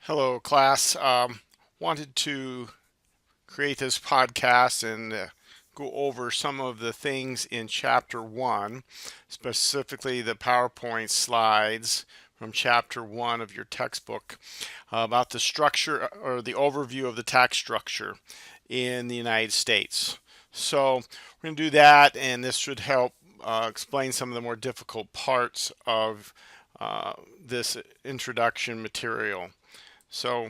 Hello, class. Wanted to create this podcast and go over some of the things in Chapter 1, specifically the PowerPoint slides from Chapter 1 of your textbook about the structure or the overview of the tax structure in the United States. So we're going to do that, and this should help explain some of the more difficult parts of this introduction material. So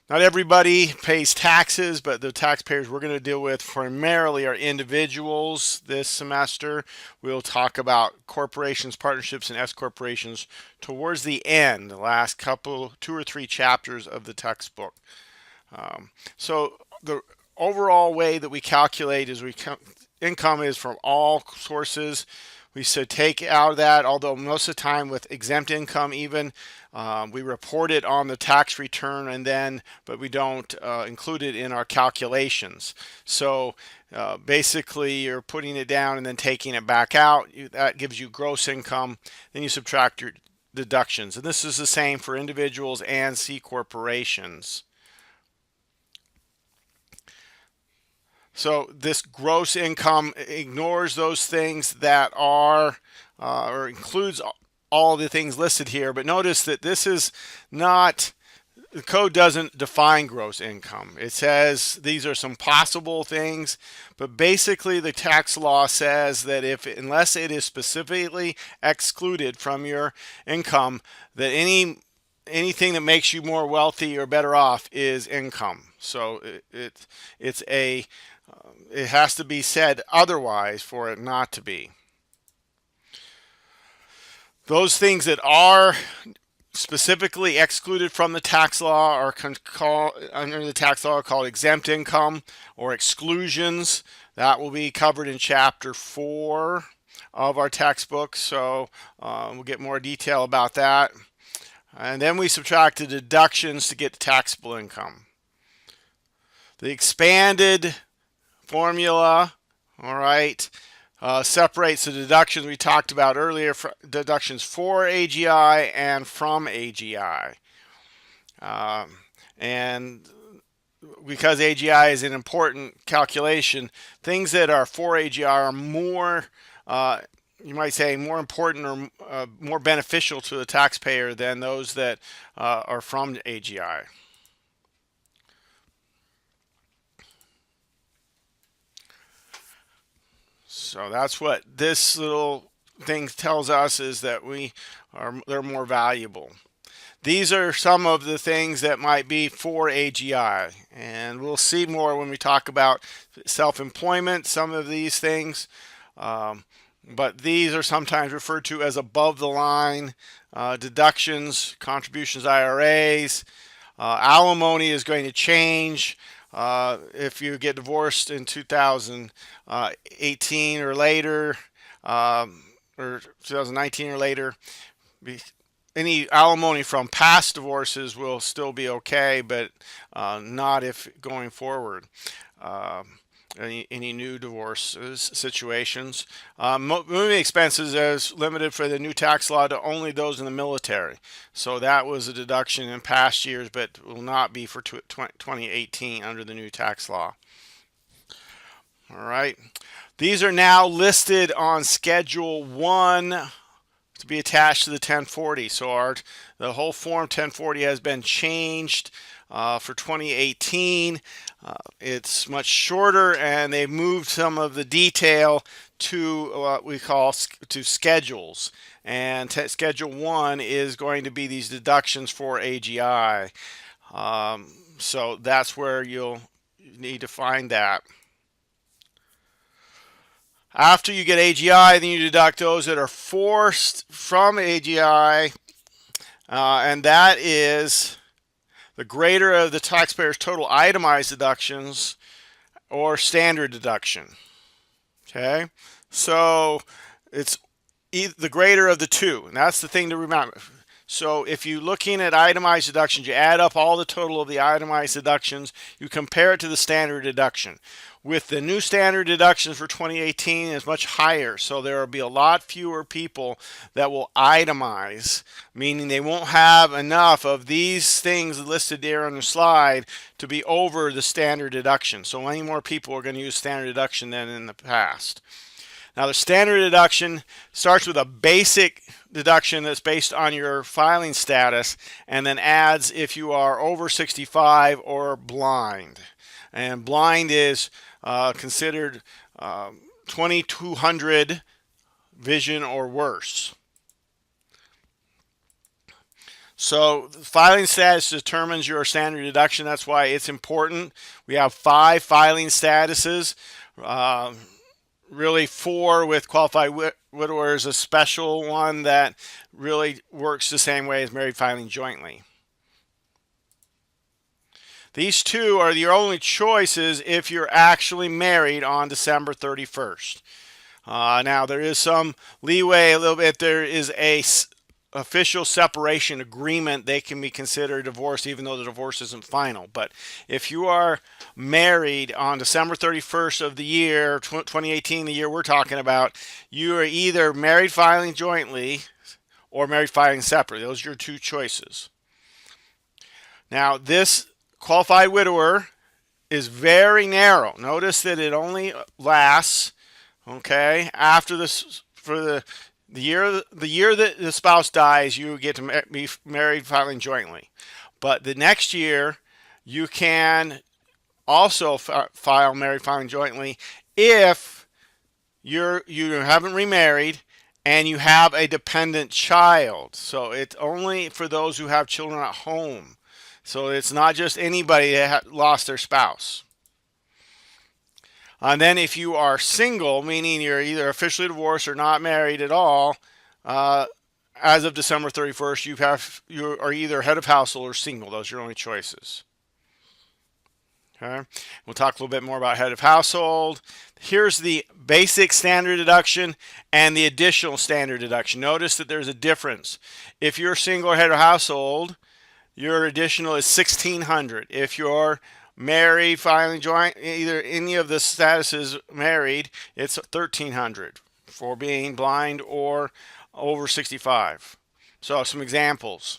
not everybody pays taxes, but the taxpayers we're going to deal with primarily are individuals this semester. We'll talk about corporations, partnerships, and S corporations towards the end, the last couple, 2 or 3 chapters of the textbook. So the overall way that we calculate is income is from all sources. We should take out of that, although most of the time with exempt income even, we report it on the tax return but we don't include it in our calculations. So basically you're putting it down and then taking it back out. That gives you gross income. Then you subtract your deductions. And this is the same for individuals and C corporations. So this gross income ignores those things that are or includes all the things listed here. But notice that this is not, the code doesn't define gross income. It says these are some possible things, but basically the tax law says that unless it is specifically excluded from your income, that anything that makes you more wealthy or better off is income. So it has to be said otherwise for it not to be. Those things that are specifically excluded from the tax law are under the tax law called exempt income or exclusions. That will be covered in Chapter 4 of our textbook, so we'll get more detail about that. And then we subtract the deductions to get taxable income. The expanded formula, all right, separates the deductions we talked about earlier, deductions for AGI and from AGI. And because AGI is an important calculation, things that are for AGI are more, you might say, more important or more beneficial to the taxpayer than those that are from AGI. So that's what this little thing tells us, is that they're more valuable. These are some of the things that might be for AGI, and we'll see more when we talk about self-employment, some of these things. But these are sometimes referred to as above the line deductions, contributions, IRAs. Alimony is going to change. If you get divorced in 2018 or later, or 2019 or later, any alimony from past divorces will still be okay, but not if going forward. Any new divorce situations. Moving expenses is limited for the new tax law to only those in the military. So that was a deduction in past years, but will not be for 2018 under the new tax law. All right. These are now listed on Schedule 1 to be attached to the 1040. So the whole Form 1040 has been changed for 2018. It's much shorter, and they've moved some of the detail to what we call to schedules. And Schedule 1 is going to be these deductions for AGI. So that's where you'll need to find that. After you get AGI, then you deduct those that are forced from AGI, and that is the greater of the taxpayer's total itemized deductions or standard deduction. Okay, so it's the greater of the two, and that's the thing to remember. So if you're looking at itemized deductions, you add up all the total of the itemized deductions, you compare it to the standard deduction. With the new standard deductions for 2018 is much higher, so there will be a lot fewer people that will itemize, meaning they won't have enough of these things listed there on the slide to be over the standard deduction. So many more people are going to use standard deduction than in the past. Now the standard deduction starts with a basic deduction that's based on your filing status and then adds if you are over 65 or blind. And blind is considered 2200 vision or worse. So filing status determines your standard deduction. That's why it's important. We have 5 filing statuses. Really 4 with qualified widower is a special one that really works the same way as married filing jointly. These 2 are your only choices if you're actually married on December 31st. Now there is some leeway a little bit. There is a official separation agreement. They can be considered divorced even though the divorce isn't final. But if you are married on December 31st of the year 2018, the year we're talking about, you are either married filing jointly or married filing separate. Those are your 2 choices. Now this qualified widower is very narrow. Notice that it only lasts, okay, after this, for the year that the spouse dies, you get to be married filing jointly. But the next year, you can also file married filing jointly if you haven't remarried and you have a dependent child. So it's only for those who have children at home. So it's not just anybody that lost their spouse. And then if you are single, meaning you're either officially divorced or not married at all, as of December 31st, you are either head of household or single. Those are your only choices. Okay. We'll talk a little bit more about head of household. Here's the basic standard deduction and the additional standard deduction. Notice that there's a difference. If you're single or head of household, your additional is $1,600. If you're married, filing joint, either any of the statuses married, it's $1,300 for being blind or over 65. So some examples.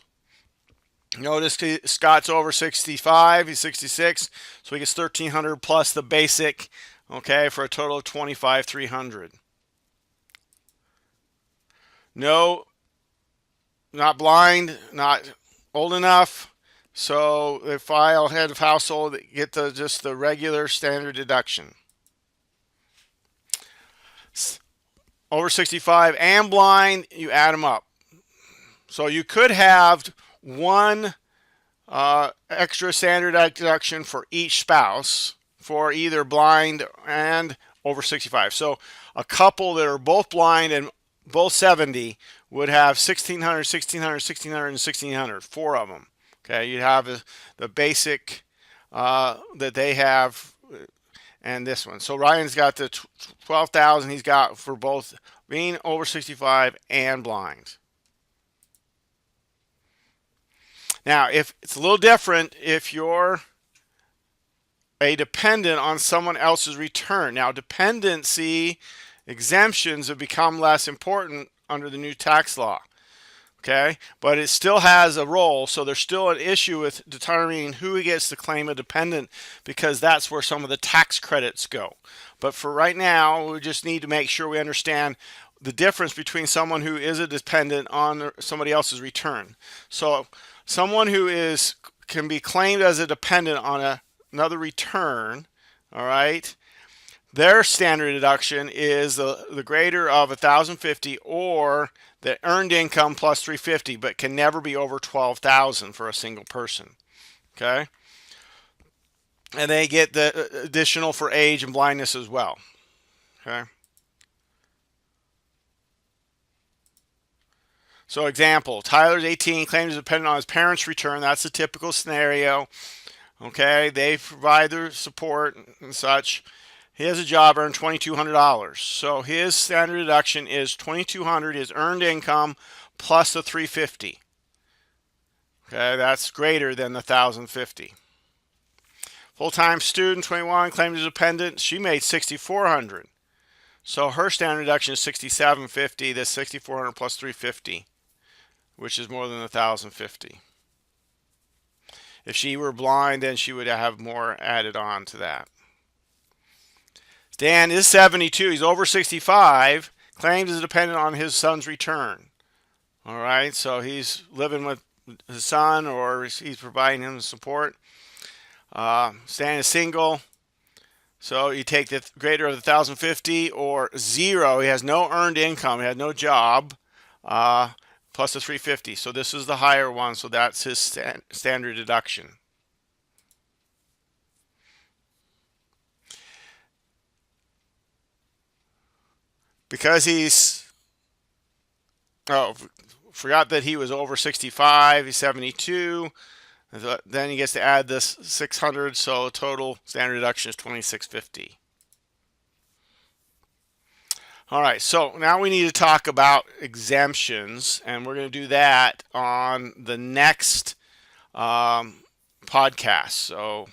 Notice Scott's over 65, he's 66, so he gets $1,300 plus the basic, okay, for a total of $25,300. No, not blind, not old enough, so they file head of household, get just the regular standard deduction. Over 65 and blind, you add them up. So you could have one extra standard deduction for each spouse for either blind and over 65. So a couple that are both blind and both 70 would have $1,600, $1,600, $1,600, and $1,600. 4 of them. Okay, you'd have the basic that they have, and this one. So Ryan's got the $12,000 he's got for both being over 65 and blind. Now, if it's a little different if you're a dependent on someone else's return. Now, dependency exemptions have become less important under the new tax law. Okay, but it still has a role, so there's still an issue with determining who gets to claim a dependent because that's where some of the tax credits go. But for right now, we just need to make sure we understand the difference between someone who is a dependent on somebody else's return. So someone who can be claimed as a dependent on another return, all right, their standard deduction is the greater of $1,050 or the earned income plus $350, but can never be over $12,000 for a single person. Okay, and they get the additional for age and blindness as well. Okay. So example, Tyler's 18, claims dependent on his parents' return. That's the typical scenario. Okay, they provide their support and such. He has a job, earned $2,200. So his standard deduction is $2,200, his earned income plus the $350. Okay, that's greater than the 1,050. Full-time student, 21, claimed as dependent. She made 6,400. So her standard deduction is 6,750. This 6,400 plus 350, which is more than 1,050. If she were blind, then she would have more added on to that. Dan is 72. He's over 65. Claims as dependent on his son's return. All right, so he's living with his son, or he's providing him support. Stan is single. So you take the greater of the 1,050 or 0. He has no earned income. He had no job. Plus the 350. So this is the higher one. So that's his standard deduction. Because forgot that he was over 65. He's 72. Then he gets to add this 600. So total standard deduction is 2,650. All right, so now we need to talk about exemptions, and we're going to do that on the next podcast. So